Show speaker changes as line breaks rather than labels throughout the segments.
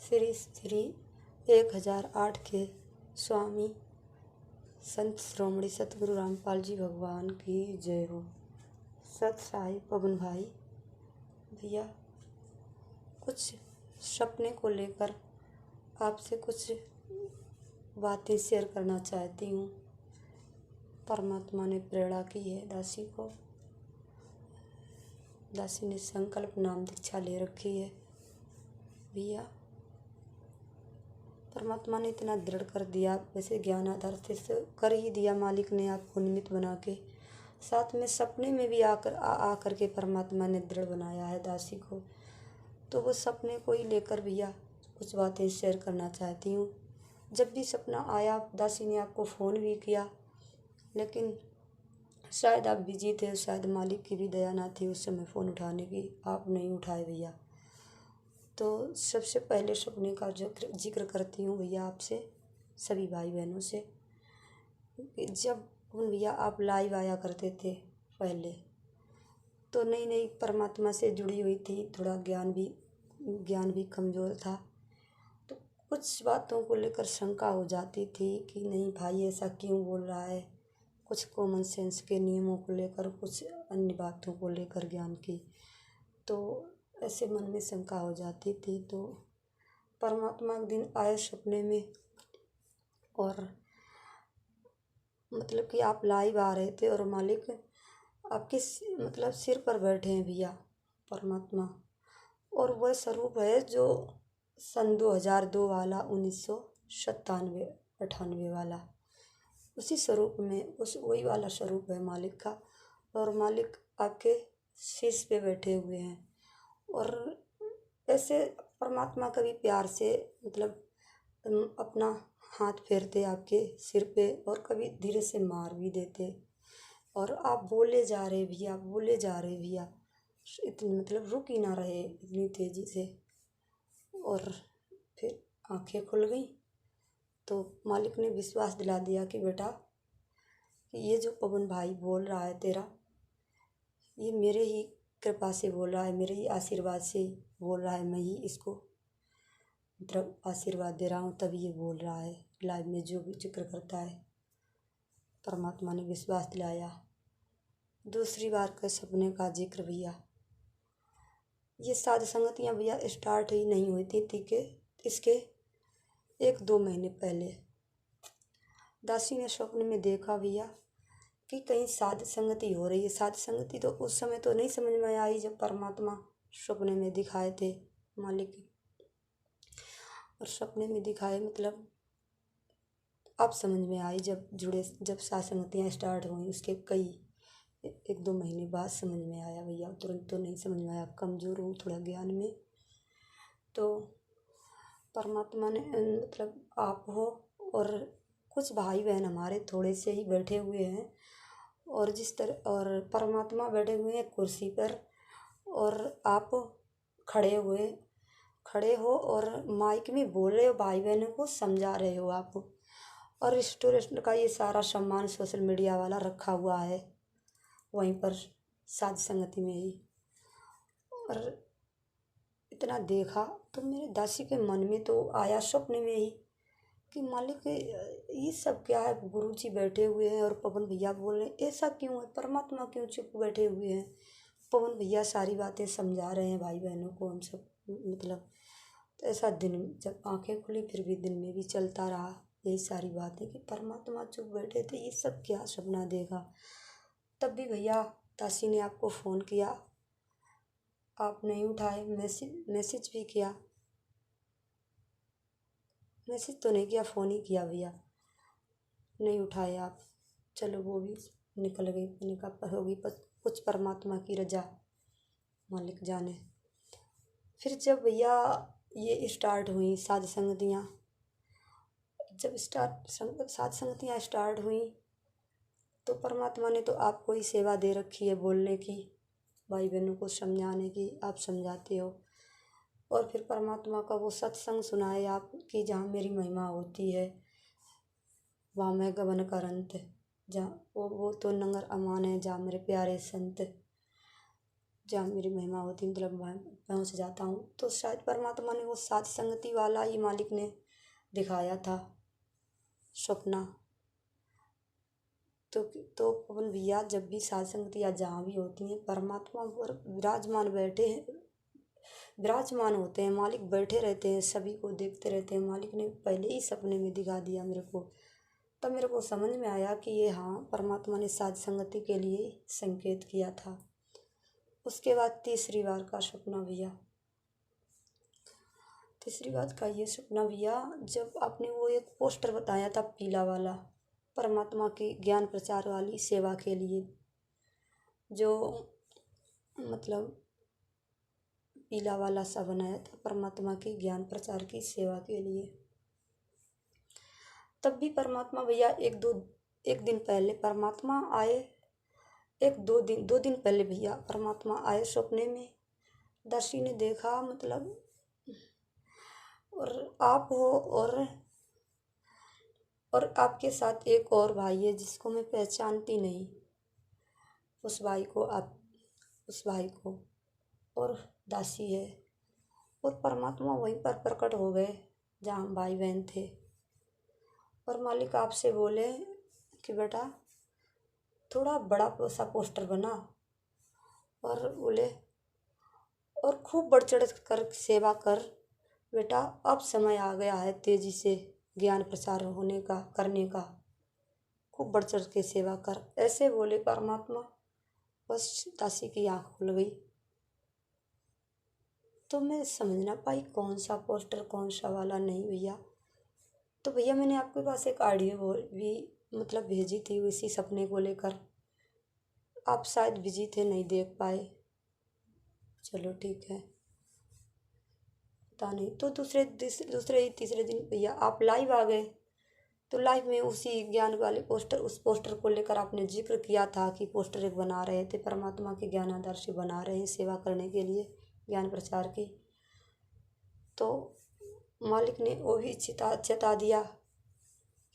श्री श्री 1008 के स्वामी संत श्रोमणी सतगुरु रामपाल जी भगवान की जय हो। सत साई पवन भाई भैया, कुछ सपने को लेकर आपसे कुछ बातें शेयर करना चाहती हूँ। परमात्मा ने प्रेरणा की है दासी को। दासी ने संकल्प नाम दीक्षा ले रखी है भैया। परमात्मा ने इतना दृढ़ कर दिया, वैसे ज्ञान आधार से कर ही दिया मालिक ने आपको निमित्त बना के। साथ में सपने में भी आकर के परमात्मा ने दृढ़ बनाया है दासी को। तो वो सपने को ही लेकर भैया कुछ बातें शेयर करना चाहती हूँ। जब भी सपना आया दासी ने आपको फ़ोन भी किया, लेकिन शायद आप बिजी थे, शायद मालिक की भी दया ना थी उस समय फ़ोन उठाने की, आप नहीं उठाए भैया। तो सबसे पहले सपने का जिक्र करती हूँ भैया आपसे, सभी भाई बहनों से। जब भैया आप लाइव आया करते थे पहले, तो नई नई परमात्मा से जुड़ी हुई थी, थोड़ा ज्ञान भी कमज़ोर था। तो कुछ बातों को लेकर शंका हो जाती थी कि नहीं भाई ऐसा क्यों बोल रहा है, कुछ कॉमन सेंस के नियमों को लेकर, कुछ अन्य बातों को लेकर ज्ञान की, तो ऐसे मन में शंका हो जाती थी। तो परमात्मा एक दिन आए सपने में, और मतलब कि आप लाइव आ रहे थे और मालिक आपके मतलब सिर पर बैठे हैं भैया परमात्मा। और वह स्वरूप है जो सन 2002 वाला, 1997-98 वाला, उसी स्वरूप में वही वाला स्वरूप है मालिक का। और मालिक आपके शीश पे बैठे हुए हैं। और ऐसे परमात्मा कभी प्यार से मतलब अपना हाथ फेरते आपके सिर पे, और कभी धीरे से मार भी देते। और आप बोले जा रहे भैया, बोले जा रहे भैया, इतनी मतलब रुक ही ना रहे इतनी तेज़ी से। और फिर आंखें खुल गई तो मालिक ने विश्वास दिला दिया कि बेटा, कि ये जो पवन भाई बोल रहा है तेरा, ये मेरे ही कृपा से बोल रहा है, मेरे ही आशीर्वाद से बोल रहा है। मैं ही इसको मतलब आशीर्वाद दे रहा हूँ, तभी ये बोल रहा है लाइव में जो भी जिक्र करता है। परमात्मा ने विश्वास दिलाया। दूसरी बार के सपने का जिक्र भैया, ये साध संगतियाँ भैया स्टार्ट ही नहीं हुई थी कि इसके 1-2 महीने पहले दासी ने स्वप्न में देखा भैया कि कहीं साध संगति हो रही है। साध संगति तो उस समय तो नहीं समझ में आई जब परमात्मा सपने में दिखाए थे मालिक, और सपने में दिखाए मतलब अब समझ में आई जब साध संगतियाँ स्टार्ट हुई, उसके कई 1-2 महीने बाद समझ में आया भैया। तुरंत तो नहीं समझ में आया, कमज़ोर हूँ थोड़ा ज्ञान में। तो परमात्मा ने मतलब आप हो और कुछ भाई बहन हमारे थोड़े से ही बैठे हुए हैं, और जिस तरह और परमात्मा बैठे हुए हैं कुर्सी पर, और आप खड़े हो और माइक में बोल रहे हो, भाई बहनों को समझा रहे हो आप। और रेस्टोरेंट का ये सारा सामान सोशल मीडिया वाला रखा हुआ है वहीं पर साध संगति में ही। और इतना देखा तो मेरे दासी के मन में तो आया स्वप्न में ही कि मालिक ये सब क्या है, गुरुजी बैठे हुए हैं और पवन भैया बोल रहे हैं, ऐसा क्यों है, परमात्मा क्यों चुप बैठे हुए हैं, पवन भैया सारी बातें समझा रहे हैं भाई बहनों को, हम सब मतलब। तो ऐसा दिन जब आंखें खुली फिर भी दिन में भी चलता रहा यही सारी बातें कि परमात्मा चुप बैठे थे, ये सब क्या सपना देखा। तब भी भैया दासी ने आपको फ़ोन किया, आप नहीं उठाए। मैसेज भी किया, मैसेज तो नहीं किया, फ़ोन ही किया भैया, नहीं उठाए आप। चलो वो भी निकल गई, मैंने कहा होगी कुछ परमात्मा की रजा, मालिक जाने। फिर जब भैया ये स्टार्ट हुई साध संगतियाँ, जब साध संगतियाँ स्टार्ट हुई तो परमात्मा ने तो आपको ही सेवा दे रखी है बोलने की, भाई बहनों को समझाने की, आप समझाते हो। और फिर परमात्मा का वो सत्संग सुनाए आप कि जहाँ मेरी महिमा होती है वहाँ मैं गगन करंत, जहाँ वो तो नंगर अमान है जहाँ मेरे प्यारे संत। जहाँ मेरी महिमा होती, मतलब मैं पहुँच जाता हूँ। तो शायद परमात्मा ने वो साथ संगति वाला ही मालिक ने दिखाया था सपना। तो पवन भैया, जब भी साथ संगतियाँ जहाँ भी होती हैं, परमात्मा पर विराजमान होते हैं, मालिक बैठे रहते हैं, सभी को देखते रहते हैं। मालिक ने पहले ही सपने में दिखा दिया मेरे को। तब मेरे को समझ में आया कि ये हाँ, परमात्मा ने साथ संगति के लिए संकेत किया था। उसके बाद तीसरी बार का सपना भैया, तीसरी बात का ये सपना भैया, जब आपने वो एक पोस्टर बताया था पीला वाला, परमात्मा की ज्ञान प्रचार वाली सेवा के लिए, जो मतलब पीला वाला सा बनाया था परमात्मा की ज्ञान प्रचार की सेवा के लिए। तब भी परमात्मा भैया एक दिन पहले परमात्मा आए, दो दिन पहले भैया परमात्मा आए सपने में। दासी ने देखा, मतलब और आप हो, और आपके साथ एक और भाई है जिसको मैं पहचानती नहीं। उस भाई को और दासी है, और परमात्मा वहीं पर प्रकट हो गए जहाँ हम भाई बहन थे। और मालिक आपसे बोले कि बेटा थोड़ा बड़ा सा पोस्टर बना, और बोले और खूब बढ़ चढ़ कर सेवा कर बेटा, अब समय आ गया है तेजी से ज्ञान प्रचार करने का, खूब बढ़ चढ़ के सेवा कर, ऐसे बोले परमात्मा। बस दासी की आँख खुल गई। तो मैं समझ ना पाई कौन सा पोस्टर, कौन सा वाला नहीं भैया। तो भैया मैंने आपके पास एक ऑडियो भी मतलब भेजी थी इसी सपने को लेकर, आप शायद बिजी थे, नहीं देख पाए। चलो ठीक है, पता नहीं। तो तीसरे दिन भैया आप लाइव आ गए। तो लाइव में उसी ज्ञान वाले उस पोस्टर को लेकर आपने जिक्र किया था कि पोस्टर एक बना रहे थे, परमात्मा के ज्ञान आदर्श बना रहे हैं सेवा करने के लिए, ज्ञान प्रचार की। तो मालिक ने वो भी चेता दिया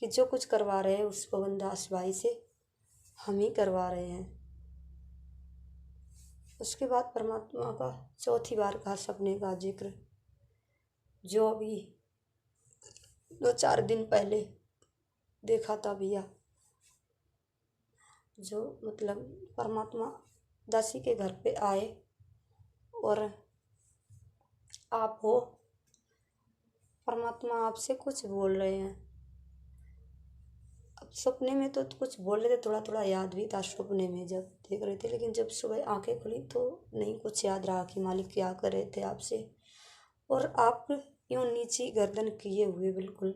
कि जो कुछ करवा रहे हैं उस पवन दास भाई से हम ही करवा रहे हैं। उसके बाद परमात्मा का चौथी बार का सपने का जिक्र, जो अभी 2-4 दिन पहले देखा था भैया, जो मतलब परमात्मा दासी के घर पे आए और आप हो, परमात्मा आपसे कुछ बोल रहे हैं। अब सपने में तो कुछ बोल रहे थे, थोड़ा थोड़ा याद भी था सपने में जब देख रहे थे, लेकिन जब सुबह आंखें खुली तो नहीं कुछ याद रहा कि मालिक क्या कर रहे थे आपसे। और आप यूं नीची गर्दन किए हुए, बिल्कुल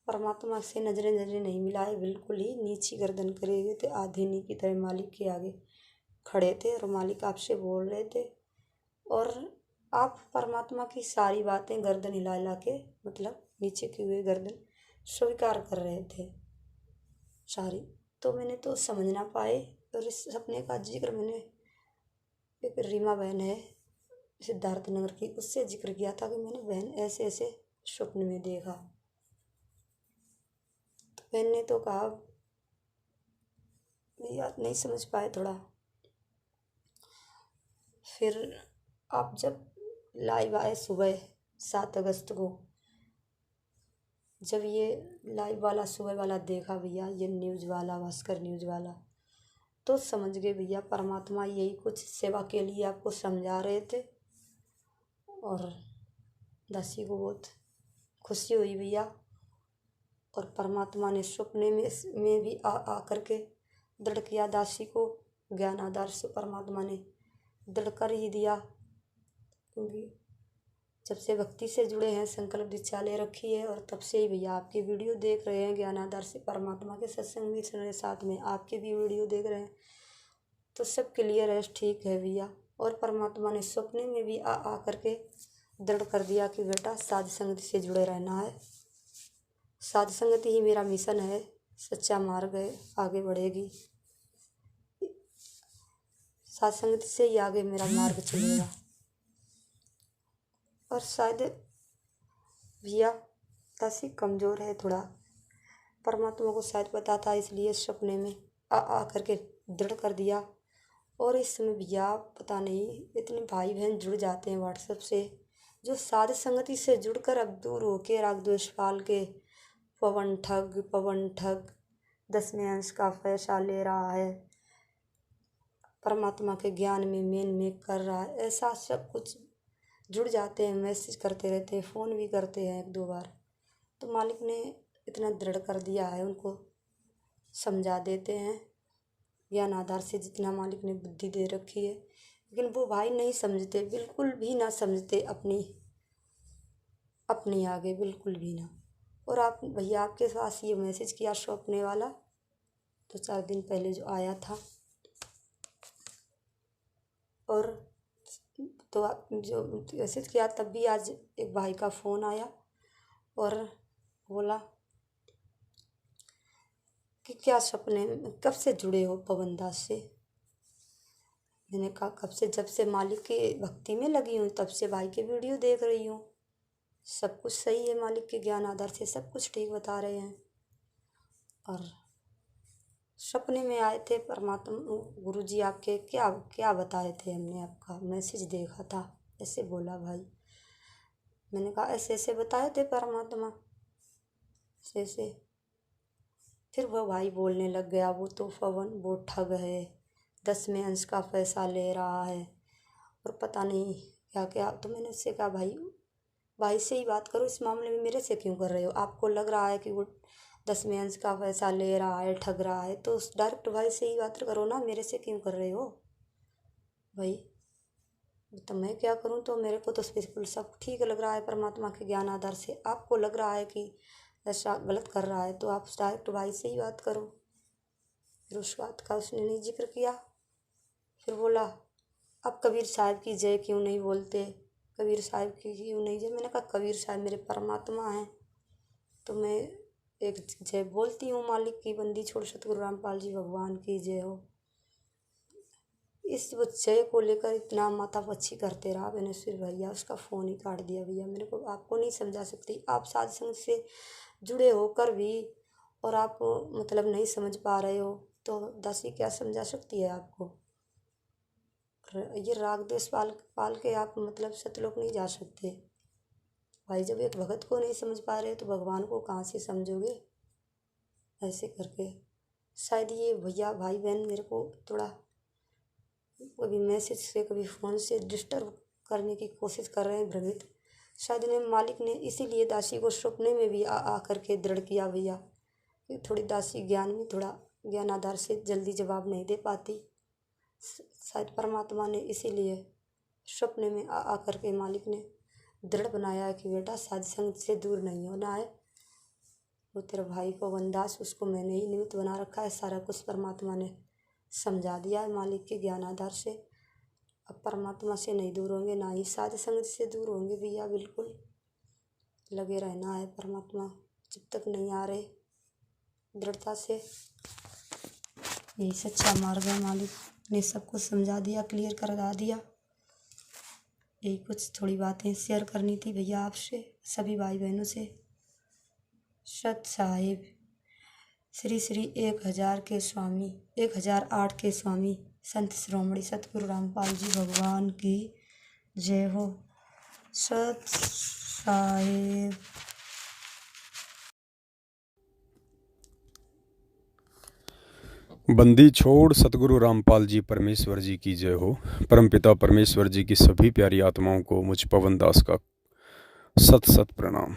परमात्मा से नजरें नहीं मिलाए, बिल्कुल ही नीची गर्दन करे हुए थे, आधीनी की तरह मालिक के आगे खड़े थे, और मालिक आपसे बोल रहे थे। और आप परमात्मा की सारी बातें गर्दन हिला हिला के, मतलब नीचे की हुई गर्दन स्वीकार कर रहे थे सारी। तो मैंने तो समझ ना पाए, और इस सपने का जिक्र मैंने एक रीमा बहन है सिद्धार्थनगर की, उससे जिक्र किया था कि मैंने बहन ऐसे ऐसे स्वप्न में देखा। तो बहन ने तो कहा याद नहीं समझ पाए थोड़ा। फिर आप जब लाइव आए सुबह 7 अगस्त को, जब ये लाइव वाला सुबह वाला देखा भैया, ये न्यूज़ वाला, भास्कर न्यूज़ वाला, तो समझ गए भैया परमात्मा यही कुछ सेवा के लिए आपको समझा रहे थे। और दासी को बहुत खुशी हुई भैया, और परमात्मा ने सपने में भी आ करके दृढ़ किया दासी को, ज्ञान आधार से परमात्मा ने दृढ़ कर ही दिया। क्योंकि जब से भक्ति से जुड़े हैं, संकल्प दीक्षा ले रखी है, और तब से ही भैया आपकी वीडियो देख रहे हैं, ज्ञान आधार से परमात्मा के सत्संग भी सुन रहे, साथ में आपके भी वीडियो देख रहे हैं, तो सब क्लियर है, ठीक है भैया। और परमात्मा ने सपने में भी आ करके दृढ़ कर दिया कि बेटा साध संगति से जुड़े रहना है, साध संगति ही मेरा मिशन है, सच्चा मार्ग है, आगे बढ़ेगी, साध संगति से ही आगे मेरा मार्ग चलेगा। और शायद भैया दासी कमज़ोर है थोड़ा, परमात्मा को शायद पता था, इसलिए सपने में आ करके दृढ़ कर दिया। और इस समय भैया पता नहीं इतने भाई बहन जुड़ जाते हैं व्हाट्सएप से, जो साध संगति से जुड़कर अब दूर होके राग द्वेष पाल के पवन ठग 10वें अंश का पैसा ले रहा है, परमात्मा के ज्ञान में मेन कर रहा है, ऐसा सब कुछ जुड़ जाते हैं, मैसेज करते रहते हैं, फ़ोन भी करते हैं 1-2 बार। तो मालिक ने इतना दृढ़ कर दिया है, उनको समझा देते हैं ज्ञान आधार से जितना मालिक ने बुद्धि दे रखी है, लेकिन वो भाई नहीं समझते, बिल्कुल भी ना समझते अपनी आगे, बिल्कुल भी ना। और आप भैया आपके पास ये मैसेज किया सौंपने वाला तो 4 दिन पहले जो आया था, और तो आप जो मैसेज किया तब भी आज एक भाई का फ़ोन आया और बोला कि क्या सपने में कब से जुड़े हो पवन दास से। मैंने कहा कब से, जब से मालिक के भक्ति में लगी हूँ तब से भाई के वीडियो देख रही हूँ, सब कुछ सही है, मालिक के ज्ञान आधार से सब कुछ ठीक बता रहे हैं। और सपने में आए थे परमात्मा गुरुजी आपके, क्या बताए थे, हमने आपका मैसेज देखा था, ऐसे बोला भाई। मैंने कहा ऐसे ऐसे बताए थे परमात्मा, ऐसे। फिर वह भाई बोलने लग गया, वो तो पवन वो ठग है, 10वें अंश का पैसा ले रहा है और पता नहीं क्या क्या। तो मैंने उससे कहा भाई से ही बात करो, इस मामले में मेरे से क्यों कर रहे हो। आपको लग रहा है कि वो 10वें अंश का पैसा ले रहा है, ठग रहा है, तो उस डायरेक्ट भाई से ही बात करो ना, मेरे से क्यों कर रहे हो भाई। तो मैं क्या करूं, तो मेरे को तो बिल्कुल सब ठीक लग रहा है परमात्मा के ज्ञान आधार से। आपको लग रहा है कि ऐसा गलत कर रहा है तो आप डायरेक्ट भाई से ही बात करो। फिर उस बात का उसने नहीं जिक्र किया। फिर बोला आप कबीर साहब की जय क्यों नहीं बोलते, कबीर साहब की क्यों नहीं जय। मैंने कहा कबीर साहब मेरे परमात्मा हैं, तो मैं एक जय बोलती हूँ, मालिक की बंदी छोड़ सतगुरु रामपाल जी भगवान की जय हो। इस जय को लेकर इतना माथापच्ची करते रहा। मैंने फिर भैया उसका फ़ोन ही काट दिया। भैया मेरे को आपको नहीं समझा सकती, आप साध संग से जुड़े होकर भी और आप मतलब नहीं समझ पा रहे हो, तो दासी क्या समझा सकती है आपको। ये राग द्वेष पाल के आप मतलब सतलोक नहीं जा सकते भाई। जब एक भगत को नहीं समझ पा रहे तो भगवान को कहाँ से समझोगे। ऐसे करके शायद ये भैया भाई बहन मेरे को थोड़ा कभी मैसेज से कभी फ़ोन से डिस्टर्ब करने की कोशिश कर रहे हैं, भ्रमित। शायद इन्हें मालिक ने इसीलिए दासी को सपने में भी आ करके दृढ़ किया भैया कि थोड़ी दासी ज्ञान में थोड़ा ज्ञान आधार से जल्दी जवाब नहीं दे पाती। शायद परमात्मा ने इसीलिए सपने में आ करके मालिक ने दृढ़ बनाया है कि बेटा साध संग से दूर नहीं होना है। वो तेरे भाई को वनदास, उसको मैंने ही निमित्त बना रखा है, सारा कुछ परमात्मा ने समझा दिया है मालिक के ज्ञान आधार से। अब परमात्मा से नहीं दूर होंगे, ना ही साध संगत से दूर होंगे भैया, बिल्कुल लगे रहना है परमात्मा जब तक नहीं आ रहे दृढ़ता से। यही सच्चा मार्ग है, मालिक ने सब कुछ समझा दिया, क्लियर करा दिया। यही कुछ थोड़ी बातें शेयर करनी थी भैया आपसे, सभी भाई बहनों से। सत साहिब श्री श्री 1000 के स्वामी 1008 के स्वामी संत श्रोमणी सतगुरु रामपाल जी भगवान की जय हो। सत साहिब।
बंदी छोड़ सतगुरु रामपाल जी परमेश्वर जी की जय हो। परमपिता परमेश्वर जी की सभी प्यारी आत्माओं को मुझ पवन दास का सत सत प्रणाम।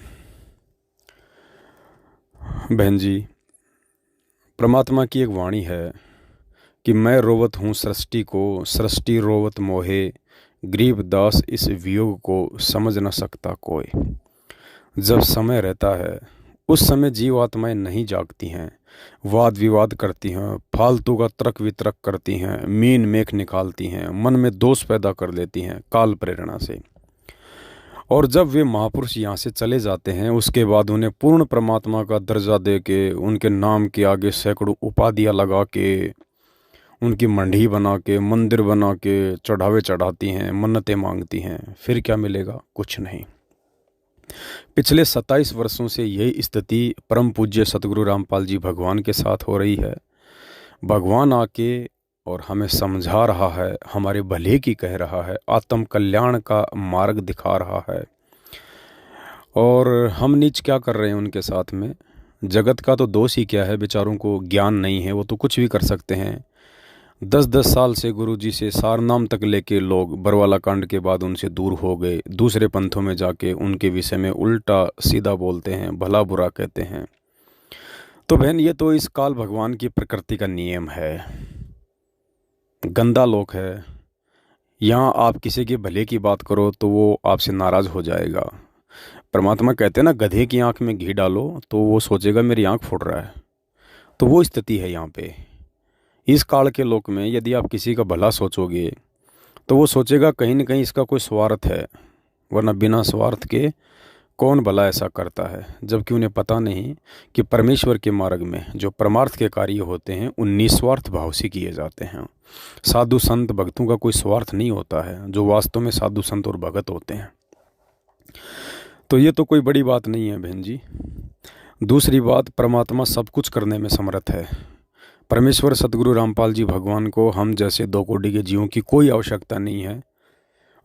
बहन जी, परमात्मा की एक वाणी है कि मैं रोवत हूँ सृष्टि को, सृष्टि रोवत मोहे, गरीब दास इस वियोग को समझ न सकता कोई। जब समय रहता है उस समय जीव आत्माएं नहीं जागती हैं, वाद विवाद करती हैं, फालतू का तर्क वितर्क करती हैं, मीन मेख निकालती हैं, मन में दोष पैदा कर लेती हैं काल प्रेरणा से। और जब वे महापुरुष यहाँ से चले जाते हैं उसके बाद उन्हें पूर्ण परमात्मा का दर्जा दे के, उनके नाम के आगे सैकड़ों उपाधियाँ लगा के, उनकी मंडी बना के, मंदिर बना के चढ़ावे चढ़ाती हैं, मन्नतें मांगती हैं। फिर क्या मिलेगा? कुछ नहीं। पिछले 27 वर्षों से यही स्थिति परम पूज्य सतगुरु रामपाल जी भगवान के साथ हो रही है। भगवान आके और हमें समझा रहा है, हमारे भले की कह रहा है, आत्म कल्याण का मार्ग दिखा रहा है। और हम नीच क्या कर रहे हैं उनके साथ में? जगत का तो दोष ही क्या है, बेचारों को ज्ञान नहीं है, वो तो कुछ भी कर सकते हैं। 10-10 साल से गुरुजी से सारनाम तक लेके लोग बरवाला कांड के बाद उनसे दूर हो गए, दूसरे पंथों में जाके उनके विषय में उल्टा सीधा बोलते हैं, भला बुरा कहते हैं। तो बहन, ये तो इस काल भगवान की प्रकृति का नियम है, गंदा लोक है। यहाँ आप किसी के भले की बात करो तो वो आपसे नाराज़ हो जाएगा। परमात्मा कहते हैं ना, गधे की आंख में घी डालो तो वो सोचेगा मेरी आंख फूट रहा है। तो वो स्थिति है यहाँ पे। इस काल के लोक में यदि आप किसी का भला सोचोगे तो वो सोचेगा कहीं न कहीं इसका कोई स्वार्थ है, वरना बिना स्वार्थ के कौन भला ऐसा करता है। जबकि उन्हें पता नहीं कि परमेश्वर के मार्ग में जो परमार्थ के कार्य होते हैं उन निस्वार्थ भाव से किए जाते हैं। साधु संत भक्तों का कोई स्वार्थ नहीं होता है, जो वास्तव में साधु संत और भगत होते हैं। तो ये तो कोई बड़ी बात नहीं है बहन जी। दूसरी बात, परमात्मा सब कुछ करने में समर्थ है। परमेश्वर सतगुरु रामपाल जी भगवान को हम जैसे 2 कोटि के जीवों की कोई आवश्यकता नहीं है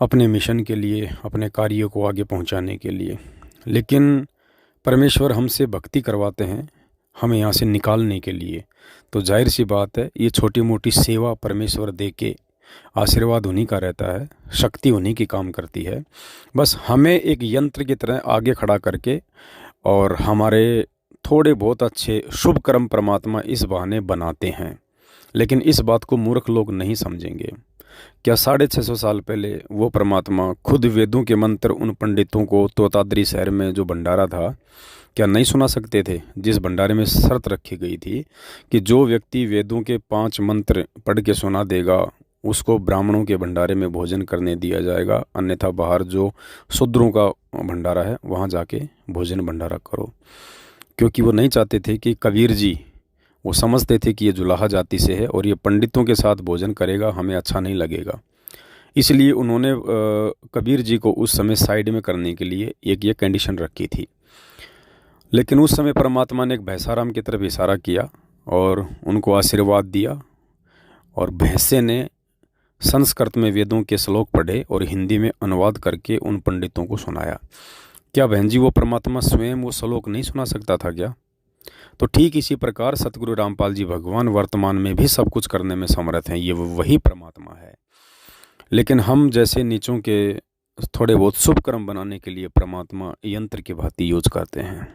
अपने मिशन के लिए, अपने कार्यों को आगे पहुंचाने के लिए। लेकिन परमेश्वर हमसे भक्ति करवाते हैं हमें यहाँ से निकालने के लिए। तो जाहिर सी बात है, ये छोटी मोटी सेवा परमेश्वर दे के आशीर्वाद उन्हीं का रहता है, शक्ति उन्हीं की काम करती है। बस हमें एक यंत्र की तरह आगे खड़ा करके और हमारे थोड़े बहुत अच्छे शुभ कर्म परमात्मा इस बहाने बनाते हैं। लेकिन इस बात को मूर्ख लोग नहीं समझेंगे। क्या 650 साल पहले वो परमात्मा खुद वेदों के मंत्र उन पंडितों को तोताद्री शहर में जो भंडारा था, क्या नहीं सुना सकते थे? जिस भंडारे में शर्त रखी गई थी कि जो व्यक्ति वेदों के 5 मंत्र पढ़ के सुना देगा उसको ब्राह्मणों के भंडारे में भोजन करने दिया जाएगा, अन्यथा बाहर जो शूद्रों का भंडारा है वहाँ जाके भोजन भंडारा करो। क्योंकि वो नहीं चाहते थे कि कबीर जी, वो समझते थे कि ये जुलाहा जाति से है और ये पंडितों के साथ भोजन करेगा, हमें अच्छा नहीं लगेगा। इसलिए उन्होंने कबीर जी को उस समय साइड में करने के लिए एक ये कंडीशन रखी थी। लेकिन उस समय परमात्मा ने एक भैंसाराम की तरफ इशारा किया और उनको आशीर्वाद दिया, और भैंसे ने संस्कृत में वेदों के श्लोक पढ़े और हिंदी में अनुवाद करके उन पंडितों को सुनाया। क्या बहन जी वो परमात्मा स्वयं वो श्लोक नहीं सुना सकता था क्या? तो ठीक इसी प्रकार सतगुरु रामपाल जी भगवान वर्तमान में भी सब कुछ करने में समर्थ हैं, ये वही परमात्मा है। लेकिन हम जैसे नीचों के थोड़े बहुत शुभ कर्म बनाने के लिए परमात्मा यंत्र की भांति यूज करते हैं।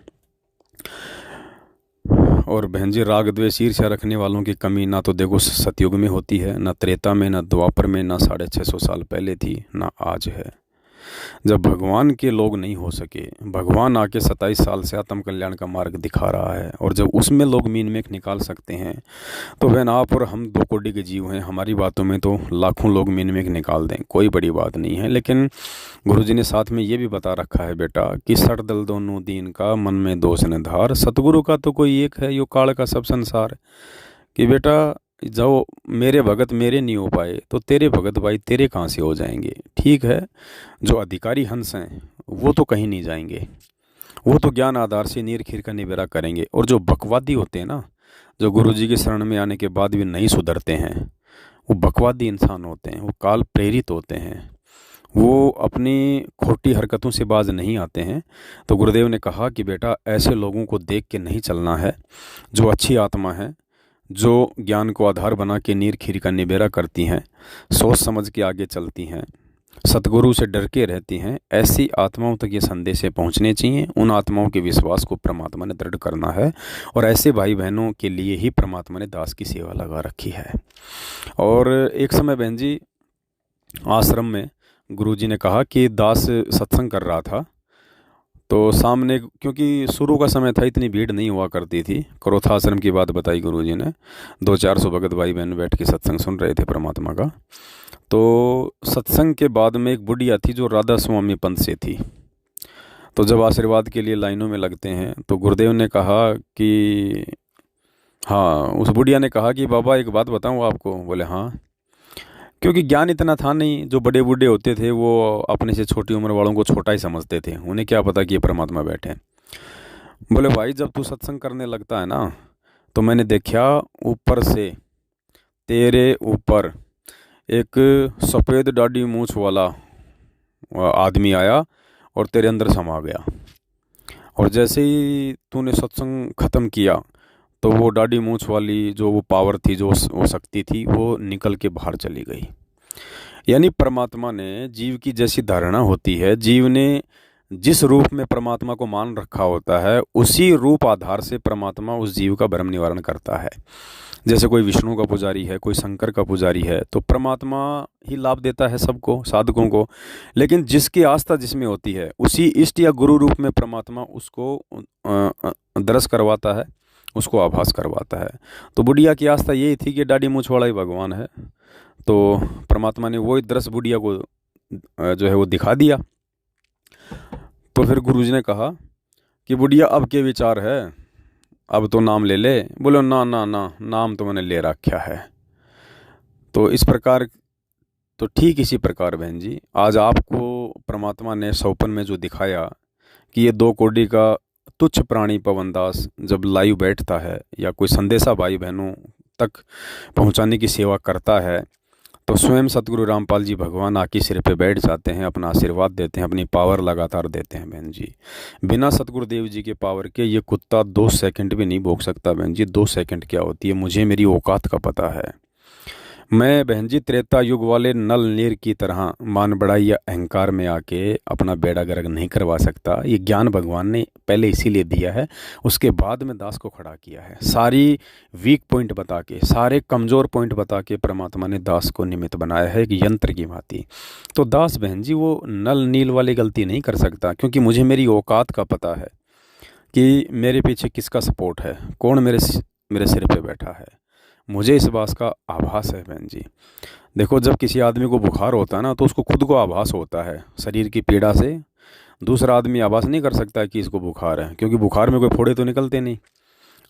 और बहन जी, राग द्वेष ईर्ष्या रखने वालों की कमी ना तो देखो सतयुग में होती है, ना त्रेता में, ना द्वापर में, ना 650 साल पहले थी, ना आज है। जब भगवान के लोग नहीं हो सके, भगवान आके 27 साल से आत्म कल्याण का मार्ग दिखा रहा है, और जब उसमें लोग मीन मेख निकाल सकते हैं तो बहन आप और हम 2 कोटि के जीव हैं, हमारी बातों में तो लाखों लोग मीन मेख निकाल दें, कोई बड़ी बात नहीं है। लेकिन गुरुजी ने साथ में ये भी बता रखा है बेटा कि सर दल दोनों दीन का, मन में दोष न धार, सतगुरु का तो कोई एक है, यो काल का सब संसार। कि बेटा जो मेरे भगत मेरे नहीं हो पाए तो तेरे भगत भाई तेरे कहाँ से हो जाएंगे? ठीक है, जो अधिकारी हंस हैं वो तो कहीं नहीं जाएंगे, वो तो ज्ञान आधार से नीर खीर का निबेरा करेंगे। और जो बकवादी होते हैं ना, जो गुरुजी की शरण में आने के बाद भी नहीं सुधरते हैं, वो बकवादी इंसान होते हैं, वो काल प्रेरित होते हैं, वो अपनी खोटी हरकतों से बाज नहीं आते हैं। तो गुरुदेव ने कहा कि बेटा ऐसे लोगों को देख के नहीं चलना है, जो अच्छी आत्मा है, जो ज्ञान को आधार बना के नीर खीर का निबेरा करती हैं, सोच समझ के आगे चलती हैं, सतगुरु से डर के रहती हैं, ऐसी आत्माओं तक ये संदेश पहुंचने चाहिए। उन आत्माओं के विश्वास को परमात्मा ने दृढ़ करना है, और ऐसे भाई बहनों के लिए ही परमात्मा ने दास की सेवा लगा रखी है। और एक समय बहन जी आश्रम में गुरुजी ने कहा कि दास सत्संग कर रहा था, तो सामने, क्योंकि शुरू का समय था, इतनी भीड़ नहीं हुआ करती थी, क्रोथा आश्रम की बात बताई गुरुजी ने, 200-400 भगत भाई बहन बैठ के सत्संग सुन रहे थे परमात्मा का। तो सत्संग के बाद में एक बुढ़िया थी जो राधा स्वामी पंथ से थी। तो जब आशीर्वाद के लिए लाइनों में लगते हैं तो गुरुदेव ने कहा कि हाँ, उस बुढ़िया ने कहा कि बाबा एक बात बताऊँ आपको। बोले हाँ। क्योंकि ज्ञान इतना था नहीं, जो बड़े बूढ़े होते थे वो अपने से छोटी उम्र वालों को छोटा ही समझते थे, उन्हें क्या पता कि ये परमात्मा बैठे हैं। बोले भाई जब तू सत्संग करने लगता है ना, तो मैंने देखा ऊपर से तेरे ऊपर एक सफ़ेद दाढ़ी मूछ वाला आदमी आया और तेरे अंदर समा गया, और जैसे ही तूने सत्संग ख़त्म किया तो वो दाढ़ी मूछ वाली जो वो पावर थी, जो वो शक्ति थी, वो निकल के बाहर चली गई। यानी परमात्मा ने जीव की जैसी धारणा होती है, जीव ने जिस रूप में परमात्मा को मान रखा होता है, उसी रूप आधार से परमात्मा उस जीव का भ्रम निवारण करता है। जैसे कोई विष्णु का पुजारी है, कोई शंकर का पुजारी है, तो परमात्मा ही लाभ देता है सबको, साधकों को। लेकिन जिसकी आस्था जिसमें होती है, उसी इष्ट या गुरु रूप में परमात्मा उसको दर्श करवाता है, उसको आभास करवाता है। तो बुढ़िया की आस्था यही थी कि दाढ़ी मूछ वाला ही भगवान है, तो परमात्मा ने वही दृश्य बुढ़िया को जो है वो दिखा दिया। तो फिर गुरुजी ने कहा कि बुढ़िया अब के विचार है, अब तो नाम ले ले। बोलो ना ना ना, नाम तो मैंने ले रखा है। तो इस प्रकार, तो ठीक इसी प्रकार बहन जी, आज आपको परमात्मा ने सौपन में जो दिखाया कि ये 2 कोड़ी का तुच्छ प्राणी पवनदास जब लाइव बैठता है या कोई संदेशा भाई बहनों तक पहुंचाने की सेवा करता है, तो स्वयं सतगुरु रामपाल जी भगवान आके सिर पे बैठ जाते हैं, अपना आशीर्वाद देते हैं, अपनी पावर लगातार देते हैं बहन जी। बिना सतगुरुदेव जी के पावर के ये कुत्ता 2 सेकंड भी नहीं भोग सकता बहन जी। 2 सेकंड क्या होती है, मुझे मेरी औकात का पता है। मैं बहन जी त्रेता युग वाले नल नीर की तरह मान बढ़ाई या अहंकार में आके अपना बेड़ा गर्क नहीं करवा सकता। ये ज्ञान भगवान ने पहले इसीलिए दिया है, उसके बाद में दास को खड़ा किया है। सारी वीक पॉइंट बता के, सारे कमज़ोर पॉइंट बता के परमात्मा ने दास को निमित्त बनाया है, कि यंत्र की भांति। तो दास बहन जी वो नल नील वाली गलती नहीं कर सकता, क्योंकि मुझे मेरी औकात का पता है कि मेरे पीछे किसका सपोर्ट है, कौन मेरे सिर पे बैठा है। मुझे इस बात का आभास है बहन जी। देखो, जब किसी आदमी को बुखार होता है ना, तो उसको खुद को आभास होता है शरीर की पीड़ा से। दूसरा आदमी आभास नहीं कर सकता कि इसको बुखार है, क्योंकि बुखार में कोई फोड़े तो निकलते नहीं,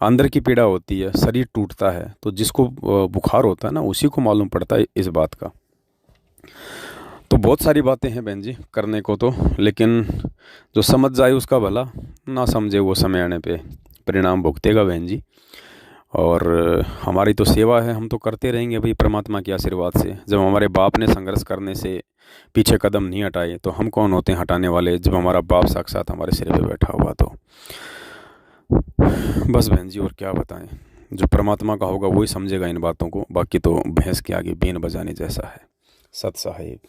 अंदर की पीड़ा होती है, शरीर टूटता है। तो जिसको बुखार होता है ना, उसी को मालूम पड़ता है इस बात का। तो बहुत सारी बातें हैं बहन जी करने को तो, लेकिन जो समझ जाए उसका भला, ना समझे वो समय आने पे परिणाम भुगतेगा बहन जी। और हमारी तो सेवा है, हम तो करते रहेंगे भाई परमात्मा के आशीर्वाद से। जब हमारे बाप ने संघर्ष करने से पीछे कदम नहीं हटाए, तो हम कौन होते हैं हटाने वाले, जब हमारा बाप साक्षात हमारे सिर पे बैठा हुआ। तो बस बहन जी, और क्या बताएं, जो परमात्मा का होगा वही समझेगा इन बातों को। बाकी तो भैंस के आगे बीन बजाने जैसा है। सत साहिब।